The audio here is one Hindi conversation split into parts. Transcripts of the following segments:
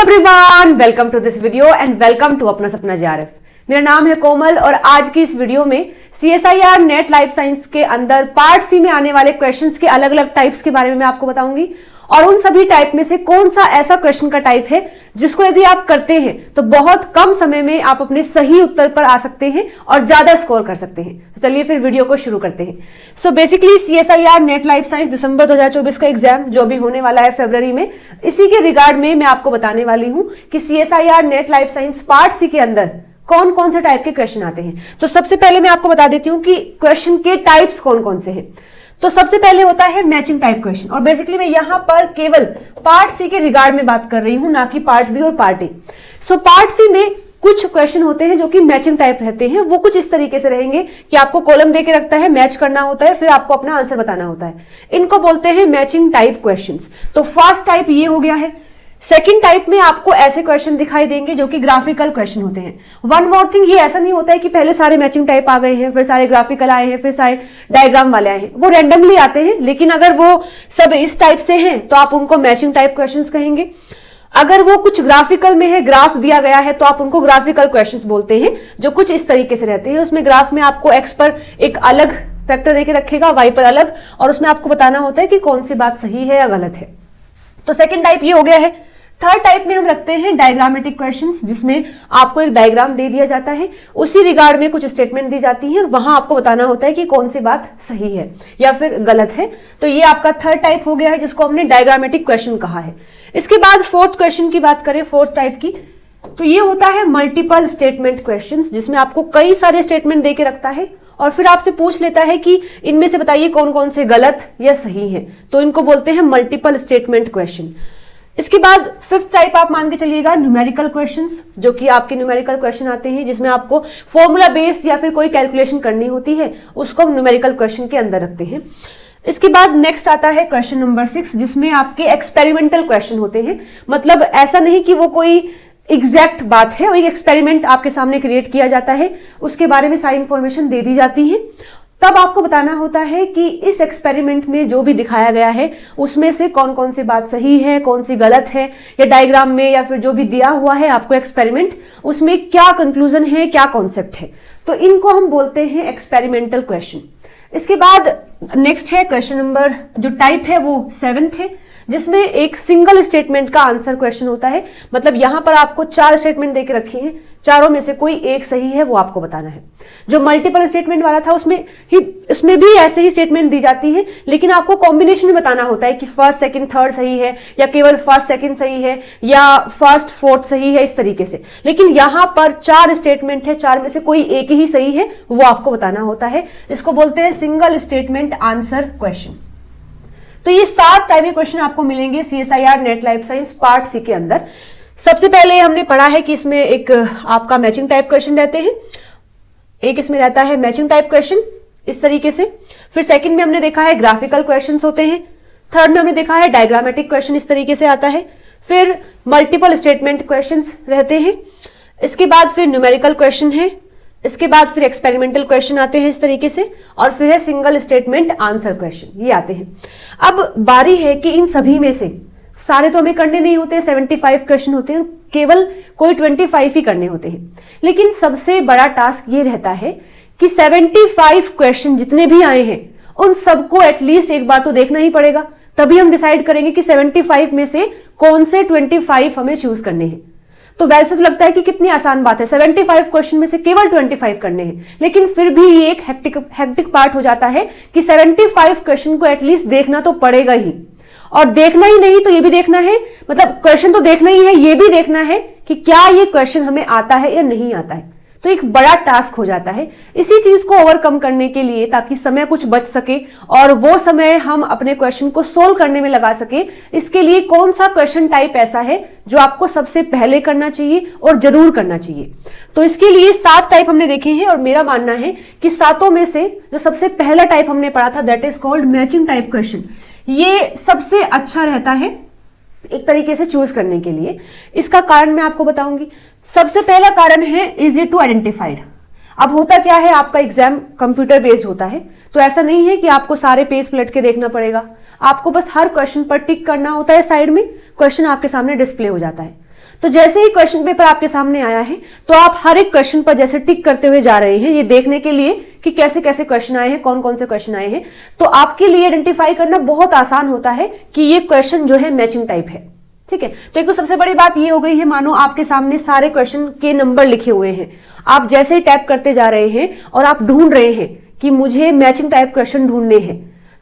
Everyone, welcome to this video and welcome to अपना सपना जेआरएफ। मेरा नाम है कोमल और आज की इस वीडियो में CSIR नेट लाइफ साइंस के अंदर पार्ट सी में आने वाले क्वेश्चंस के अलग अलग टाइप्स के बारे में मैं आपको बताऊंगी और उन सभी टाइप में से कौन सा ऐसा क्वेश्चन का टाइप है जिसको यदि आप करते हैं तो बहुत कम समय में आप अपने सही उत्तर पर आ सकते हैं और ज्यादा स्कोर कर सकते हैं। तो चलिए फिर वीडियो को शुरू करते हैं। So basically CSIR NET life science दिसंबर 2024 का एग्जाम जो भी होने वाला है फरवरी में, इसी के रिगार्ड में मैं आपको बताने वाली हूं कि CSIR NET life science part C के अंदर कौन कौन से टाइप के क्वेश्चन आते हैं। तो सबसे पहले मैं आपको बता देती हूं कि क्वेश्चन के टाइप्स कौन कौन से हैं। तो सबसे पहले होता है मैचिंग टाइप क्वेश्चन और बेसिकली मैं यहां पर केवल पार्ट सी के रिगार्ड में बात कर रही हूं, ना कि पार्ट बी और part A. So part C में कुछ क्वेश्चन होते हैं जो कि मैचिंग टाइप रहते हैं। वो कुछ इस तरीके से रहेंगे कि आपको कॉलम देके रखता है, मैच करना होता है, फिर आपको अपना आंसर बताना होता है। इनको बोलते हैं मैचिंग टाइप क्वेश्चंस। तो फर्स्ट टाइप ये हो गया है। सेकंड टाइप में आपको ऐसे क्वेश्चन दिखाई देंगे जो कि ग्राफिकल क्वेश्चन होते हैं। वन मोर थिंग, ये ऐसा नहीं होता है कि पहले सारे मैचिंग टाइप आ गए हैं, फिर सारे ग्राफिकल आए हैं, फिर सारे डायग्राम वाले आए हैं। वो रैंडमली आते हैं, लेकिन अगर वो सब इस टाइप से हैं तो आप उनको मैचिंग टाइप क्वेश्चंस कहेंगे। अगर वो कुछ ग्राफिकल में है, ग्राफ दिया गया है, तो आप उनको ग्राफिकल क्वेश्चंस बोलते हैं, जो कुछ इस तरीके से रहते हैं। उसमें ग्राफ में आपको एक्स पर एक अलग फैक्टर देके रखेगा, वाई पर अलग, और उसमें आपको बताना होता है कि कौन सी बात सही है या गलत है। तो सेकेंड टाइप ये हो गया है। थर्ड टाइप में हम रखते हैं डायग्रामेटिक क्वेश्चंस, जिसमें आपको एक डायग्राम दे दिया जाता है, उसी रिगार्ड में कुछ स्टेटमेंट दी जाती है और वहां आपको बताना होता है कि कौन सी बात सही है या फिर गलत है। तो ये आपका थर्ड टाइप हो गया है, जिसको हमने डायग्रामेटिक क्वेश्चन कहा है। इसके बाद फोर्थ क्वेश्चन की बात करें, फोर्थ टाइप की, तो ये होता है मल्टीपल स्टेटमेंट क्वेश्चंस, जिसमें आपको कई सारे स्टेटमेंट दे के रखता है और फिर आपसे पूछ लेता है कि इनमें से बताइए कौन कौन से गलत या सही है। तो इनको बोलते हैं मल्टीपल स्टेटमेंट क्वेश्चन। इसके बाद फिफ्थ टाइप आप मान के चलिएगा न्यूमेरिकल क्वेश्चंस, जो कि आपके न्यूमेरिकल क्वेश्चन आते हैं जिसमें आपको फॉर्मूला बेस्ड या फिर कोई कैलकुलेशन करनी होती है, उसको हम न्यूमेरिकल क्वेश्चन के अंदर रखते हैं। इसके बाद नेक्स्ट आता है क्वेश्चन नंबर 6, जिसमें आपके एक्सपेरिमेंटल क्वेश्चन होते हैं। मतलब ऐसा नहीं कि वो कोई एग्जैक्ट बात है, वो एक एक्सपेरिमेंट आपके सामने क्रिएट किया जाता है, उसके बारे में सारी इंफॉर्मेशन दे दी जाती है। तब आपको बताना होता है कि इस एक्सपेरिमेंट में जो भी दिखाया गया है उसमें से कौन कौन सी बात सही है, कौन सी गलत है, या डायग्राम में या फिर जो भी दिया हुआ है आपको एक्सपेरिमेंट, उसमें क्या कंक्लूजन है, क्या कॉन्सेप्ट है। तो इनको हम बोलते हैं एक्सपेरिमेंटल क्वेश्चन। इसके बाद नेक्स्ट है क्वेश्चन नंबर, जो टाइप है वो 7th है, जिसमें एक सिंगल स्टेटमेंट का आंसर क्वेश्चन होता है। मतलब यहां पर आपको 4 स्टेटमेंट देके रखी हैं, चारों में से कोई एक सही है, वो आपको बताना है। जो मल्टीपल स्टेटमेंट वाला था उसमें भी ऐसे ही स्टेटमेंट दी जाती है, लेकिन आपको कॉम्बिनेशन में बताना होता है कि फर्स्ट सेकंड थर्ड सही है, या केवल फर्स्ट सेकंड सही है, या फर्स्ट फोर्थ सही है, इस तरीके से। लेकिन यहां पर 4 स्टेटमेंट है, 4 में से कोई एक ही सही है, वो आपको बताना होता है। इसको बोलते हैं सिंगल स्टेटमेंट आंसर क्वेश्चन। तो ये 7 टाइप के क्वेश्चन आपको मिलेंगे CSIR NET life science part C के अंदर। सबसे पहले हमने पढ़ा है कि इसमें एक आपका मैचिंग टाइप क्वेश्चन रहते हैं, एक इसमें रहता है मैचिंग टाइप क्वेश्चन इस तरीके से। फिर सेकंड में हमने देखा है ग्राफिकल क्वेश्चंस होते हैं। थर्ड में हमने देखा है डायग्रामेटिक क्वेश्चन इस तरीके से आता है। फिर मल्टीपल स्टेटमेंट क्वेश्चंस रहते हैं। इसके बाद फिर न्यूमेरिकल क्वेश्चन है। इसके बाद फिर एक्सपेरिमेंटल क्वेश्चन आते हैं इस तरीके से, और फिर है सिंगल स्टेटमेंट आंसर क्वेश्चन, ये आते हैं। अब बारी है कि इन सभी में से सारे तो हमें करने नहीं होते, 75 क्वेश्चन होते हैं, केवल कोई 25 ही करने होते हैं। लेकिन सबसे बड़ा टास्क ये रहता है कि 75 क्वेश्चन जितने भी आए हैं उन सबको एटलीस्ट एक बार तो देखना ही पड़ेगा, तभी हम डिसाइड करेंगे कि 75 में से कौन से 25 हमें चूज करने हैं। तो वैसे तो लगता है कि कितनी आसान बात है, 75 क्वेश्चन में से केवल 25 करने हैं, लेकिन फिर भी ये एक हेक्टिक पार्ट हो जाता है कि 75 क्वेश्चन को एटलीस्ट देखना तो पड़ेगा ही। और देखना ही नहीं तो ये भी देखना है, मतलब क्वेश्चन तो देखना ही है, ये भी देखना है कि क्या ये क्वेश्चन हमें आता है या नहीं आता है। तो एक बड़ा टास्क हो जाता है। इसी चीज को ओवरकम करने के लिए, ताकि समय कुछ बच सके और वो समय हम अपने क्वेश्चन को सोल्व करने में लगा सके, इसके लिए कौन सा क्वेश्चन टाइप ऐसा है जो आपको सबसे पहले करना चाहिए और जरूर करना चाहिए। तो इसके लिए 7 टाइप हमने देखे हैं और मेरा मानना है कि 7 में से जो सबसे पहला टाइप हमने पढ़ा था, that is called matching type question, ये सबसे अच्छा रहता है एक तरीके से चूज करने के लिए। इसका कारण मैं आपको बताऊंगी। सबसे पहला कारण है इजी टू आइडेंटिफाइड। अब होता क्या है, आपका एग्जाम कंप्यूटर बेस्ड होता है, तो ऐसा नहीं है कि आपको सारे पेज पलट के देखना पड़ेगा। आपको बस हर क्वेश्चन पर टिक करना होता है, साइड में क्वेश्चन आपके सामने डिस्प्ले हो जाता है। तो जैसे ही क्वेश्चन पेपर आपके सामने आया है तो आप हर एक क्वेश्चन पर जैसे टिक करते हुए जा रहे हैं, ये देखने के लिए कि कैसे कैसे क्वेश्चन आए हैं, कौन कौन से क्वेश्चन आए हैं। तो आपके लिए आइडेंटिफाई करना बहुत आसान होता है कि ये क्वेश्चन जो है मैचिंग टाइप है। ठीक है, तो एक तो सबसे बड़ी बात ये हो गई है, मानो आपके सामने सारे क्वेश्चन के नंबर लिखे हुए हैं, आप जैसे ही टैप करते जा रहे हैं और आप ढूंढ रहे हैं कि मुझे मैचिंग टाइप क्वेश्चन ढूंढने हैं,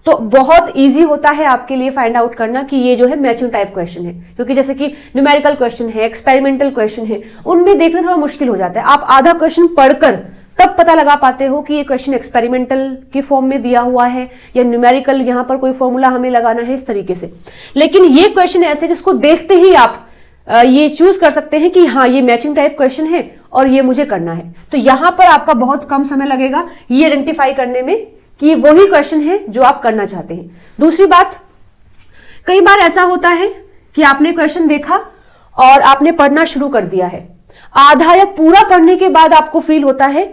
तो बहुत इजी होता है आपके लिए फाइंड आउट करना कि ये जो है मैचिंग टाइप क्वेश्चन है। क्योंकि जैसे कि न्यूमेरिकल क्वेश्चन है, एक्सपेरिमेंटल क्वेश्चन है, उनमें देखना थोड़ा मुश्किल हो जाता है। आप आधा क्वेश्चन पढ़कर तब पता लगा पाते हो कि ये क्वेश्चन एक्सपेरिमेंटल के फॉर्म में दिया हुआ है या न्यूमेरिकल, यहां पर कोई फॉर्मूला हमें लगाना है इस तरीके से। लेकिन ये क्वेश्चन ऐसे जिसको देखते ही आप ये चूज कर सकते हैं कि हाँ ये मैचिंग टाइप क्वेश्चन है और ये मुझे करना है। तो यहां पर आपका बहुत कम समय लगेगा ये आइडेंटिफाई करने में कि वही क्वेश्चन है जो आप करना चाहते हैं। दूसरी बात, कई बार ऐसा होता है कि आपने क्वेश्चन देखा और आपने पढ़ना शुरू कर दिया है, आधा या पूरा पढ़ने के बाद आपको फील होता है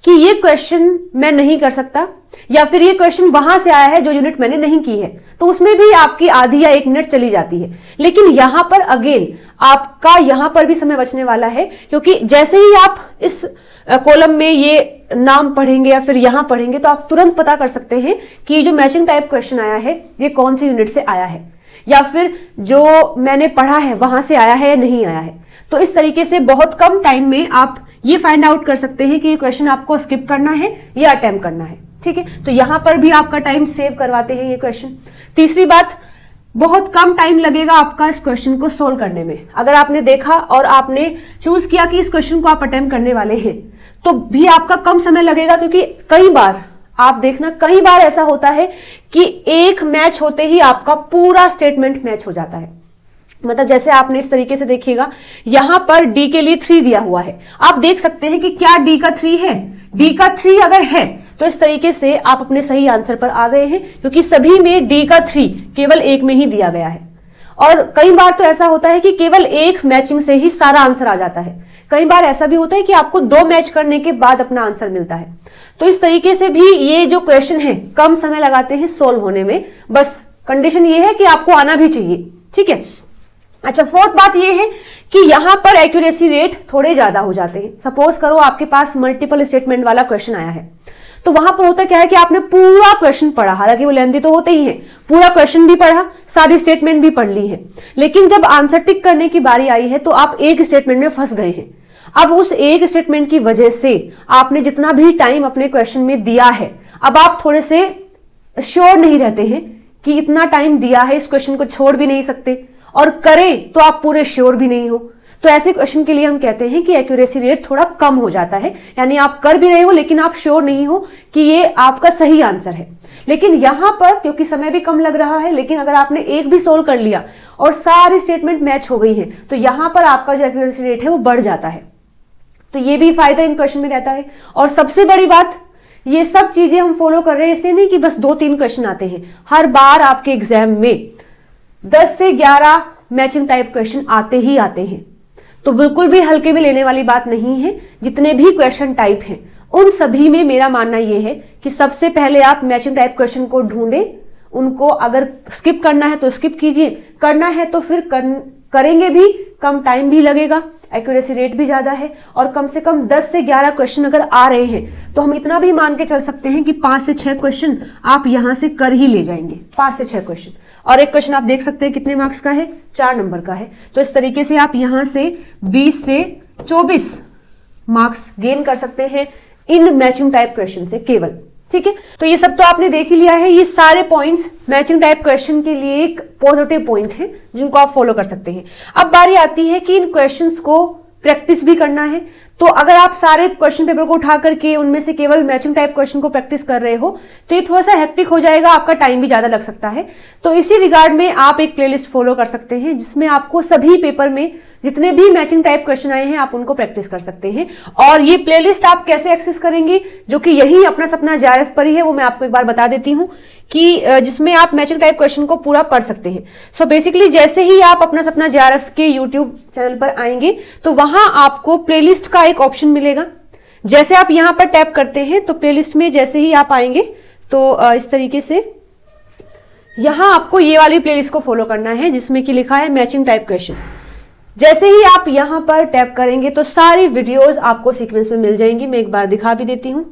कि ये क्वेश्चन मैं नहीं कर सकता, या फिर ये क्वेश्चन वहां से आया है जो यूनिट मैंने नहीं की है, तो उसमें भी आपकी आधी या 1 मिनट चली जाती है। लेकिन यहां पर अगेन आपका यहां पर भी समय बचने वाला है, क्योंकि जैसे ही आप इस कॉलम में ये नाम पढ़ेंगे या फिर यहां पढ़ेंगे तो आप तुरंत पता कर सकते हैं कि जो मैचिंग टाइप क्वेश्चन आया है ये कौन सी यूनिट से आया है, या फिर जो मैंने पढ़ा है वहां से आया है या नहीं आया है। तो इस तरीके से बहुत कम टाइम में आप ये फाइंड आउट कर सकते हैं कि ये क्वेश्चन आपको स्किप करना है या अटेम्प्ट करना है। ठीक है, तो यहां पर भी आपका टाइम सेव करवाते हैं ये क्वेश्चन। तीसरी बात, बहुत कम टाइम लगेगा आपका इस क्वेश्चन को सोल्व करने में। अगर आपने देखा और आपने चूज किया कि इस क्वेश्चन को आप अटेम्प्ट करने वाले हैं तो भी आपका कम समय लगेगा, क्योंकि कई बार आप देखना, कई बार ऐसा होता है कि एक मैच होते ही आपका पूरा स्टेटमेंट मैच हो जाता है। मतलब जैसे आपने इस तरीके से देखिएगा, यहां पर डी के लिए 3 दिया हुआ है, आप देख सकते हैं कि क्या डी का 3 है। डी का 3 अगर है तो इस तरीके से आप अपने सही आंसर पर आ गए हैं, क्योंकि सभी में डी का 3 केवल एक में ही दिया गया है। और कई बार तो ऐसा होता है कि केवल एक मैचिंग से ही सारा आंसर आ जाता है। कई बार ऐसा भी होता है कि आपको 2 मैच करने के बाद अपना आंसर मिलता है। तो इस तरीके से भी ये जो क्वेश्चन है कम समय लगाते हैं सोल्व होने में, बस कंडीशन ये है कि आपको आना भी चाहिए। ठीक है, अच्छा, फोर्थ बात ये है कि यहां पर एक्यूरेसी रेट थोड़े ज्यादा हो जाते हैं। सपोज करो आपके पास मल्टीपल स्टेटमेंट वाला क्वेश्चन आया है, तो वहां पर होता क्या है कि आपने पूरा क्वेश्चन पढ़ा, हालांकि वो लेंथी तो होते ही हैं, पूरा क्वेश्चन भी पढ़ा, सारी स्टेटमेंट भी पढ़ ली है, लेकिन जब आंसर टिक करने की बारी आई है तो आप एक स्टेटमेंट में फंस गए हैं। अब उस एक स्टेटमेंट की वजह से आपने जितना भी टाइम अपने क्वेश्चन में दिया है, अब आप थोड़े से श्योर नहीं रहते हैं कि इतना टाइम दिया है, इस क्वेश्चन को छोड़ भी नहीं सकते, और करें तो आप पूरे श्योर भी नहीं हो। तो ऐसे क्वेश्चन के लिए हम कहते हैं कि एक्यूरेसी रेट थोड़ा कम हो जाता है, यानी आप कर भी रहे हो लेकिन आप श्योर नहीं हो कि ये आपका सही आंसर है। लेकिन यहां पर क्योंकि समय भी कम लग रहा है, लेकिन अगर आपने एक भी सोल्व कर लिया और सारी स्टेटमेंट मैच हो गई है तो यहां पर आपका जो एक्यूरेसी रेट है वो बढ़ जाता है। तो ये भी फायदा इन क्वेश्चन में रहता है। और सबसे बड़ी बात, ये सब चीजें हम फॉलो कर रहे हैं इसलिए नहीं कि बस 2-3 क्वेश्चन आते हैं, हर बार आपके एग्जाम में 10 से 11 मैचिंग टाइप क्वेश्चन आते ही आते हैं। तो बिल्कुल भी हल्के में लेने वाली बात नहीं है। जितने भी क्वेश्चन टाइप हैं उन सभी में मेरा मानना यह है कि सबसे पहले आप मैचिंग टाइप क्वेश्चन को ढूंढें, उनको अगर स्किप करना है तो स्किप कीजिए, करना है तो फिर करेंगे भी, कम टाइम भी लगेगा, एक्यूरेसी रेट भी ज्यादा है, और कम से कम 10 से 11 क्वेश्चन अगर आ रहे हैं तो हम इतना भी मान के चल सकते हैं कि 5 से 6 क्वेश्चन आप यहां से कर ही ले जाएंगे। 5 से 6 क्वेश्चन, और एक क्वेश्चन आप देख सकते हैं कितने मार्क्स का है, 4 नंबर का है। तो इस तरीके से आप यहां से 20 से 24 मार्क्स गेन कर सकते हैं इन मैचिंग टाइप क्वेश्चन से केवल। ठीक है, तो ये सब तो आपने देख ही लिया है। ये सारे पॉइंट्स मैचिंग टाइप क्वेश्चन के लिए एक पॉजिटिव पॉइंट है जिनको आप फॉलो कर सकते हैं। अब बारी आती है कि इन क्वेश्चंस को प्रैक्टिस भी करना है। तो अगर आप सारे क्वेश्चन पेपर को उठा करके उनमें से केवल मैचिंग टाइप क्वेश्चन को प्रैक्टिस कर रहे हो तो ये थोड़ा सा हेक्टिक हो जाएगा, आपका टाइम भी ज्यादा लग सकता है। तो इसी रिगार्ड में आप एक प्लेलिस्ट फॉलो कर सकते हैं जिसमें आपको सभी पेपर में जितने भी मैचिंग टाइप क्वेश्चन आए हैं आप उनको प्रैक्टिस कर सकते हैं। और ये प्लेलिस्ट आप कैसे एक्सेस करेंगे, जो कि यही अपना सपना जेआरएफ पर ही है, वो मैं आपको एक बार बता देती हूँ कि जिसमें आप मैचिंग टाइप क्वेश्चन को पूरा पढ़ सकते हैं। सो बेसिकली जैसे ही आप अपना सपना जेआरएफ के यूट्यूब चैनल पर आएंगे तो वहां आपको प्लेलिस्ट का एक ऑप्शन मिलेगा। जैसे आप यहां पर टैप करते हैं तो प्लेलिस्ट में जैसे ही आप आएंगे तो इस तरीके से यहां आपको ये वाली प्लेलिस्ट को फॉलो करना है जिसमें कि लिखा है मैचिंग टाइप क्वेश्चन। जैसे ही आप यहां पर टैप करेंगे तो सारी वीडियोस आपको सीक्वेंस में मिल जाएंगी। मैं एक बार दिखा भी देती हूं।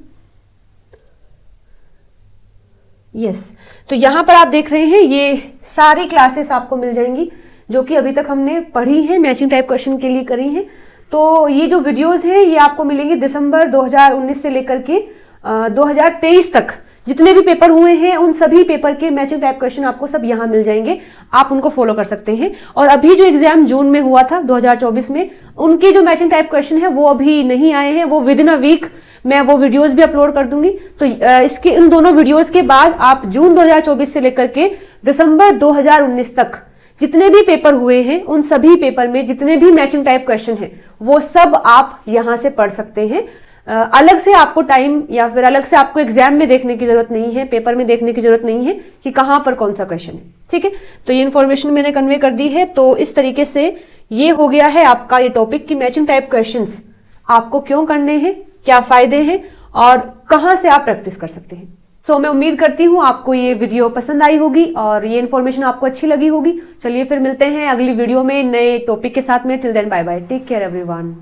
यस, तो यहां पर आप देख रहे हैं ये सारी क्लासेस आपको मिल जाएंगी जो कि अभी तक हमने पढ़ी है, मैचिंग टाइप क्वेश्चन के लिए करी है। तो ये जो वीडियोस हैं ये आपको मिलेंगे दिसंबर 2019 से लेकर के 2023 तक जितने भी पेपर हुए हैं उन सभी पेपर के मैचिंग टाइप क्वेश्चन आपको सब यहां मिल जाएंगे। आप उनको फॉलो कर सकते हैं। और अभी जो एग्जाम जून में हुआ था 2024 में, उनके जो मैचिंग टाइप क्वेश्चन है वो अभी नहीं आए हैं, वो विद इन अ वीक मैं वो वीडियोस भी अपलोड कर दूंगी। तो इसके इन दोनों वीडियोस के बाद आप जून 2024 से लेकर के दिसंबर 2019 तक जितने भी पेपर हुए हैं उन सभी पेपर में जितने भी मैचिंग टाइप क्वेश्चन हैं वो सब आप यहां से पढ़ सकते हैं। अलग से आपको टाइम या फिर अलग से आपको एग्जाम में देखने की जरूरत नहीं है, पेपर में देखने की जरूरत नहीं है कि कहां पर कौन सा क्वेश्चन है। ठीक है, तो ये इन्फॉर्मेशन मैंने कन्वे कर दी है। तो इस तरीके से ये हो गया है आपका ये टॉपिक की मैचिंग टाइप क्वेश्चंस आपको क्यों करने हैं, क्या फायदे हैं और कहां से आप प्रैक्टिस कर सकते हैं। सो मैं उम्मीद करती हूं आपको ये वीडियो पसंद आई होगी और ये इन्फॉर्मेशन आपको अच्छी लगी होगी। चलिए फिर मिलते हैं अगली वीडियो में नए टॉपिक के साथ में। Till then bye bye, take care everyone.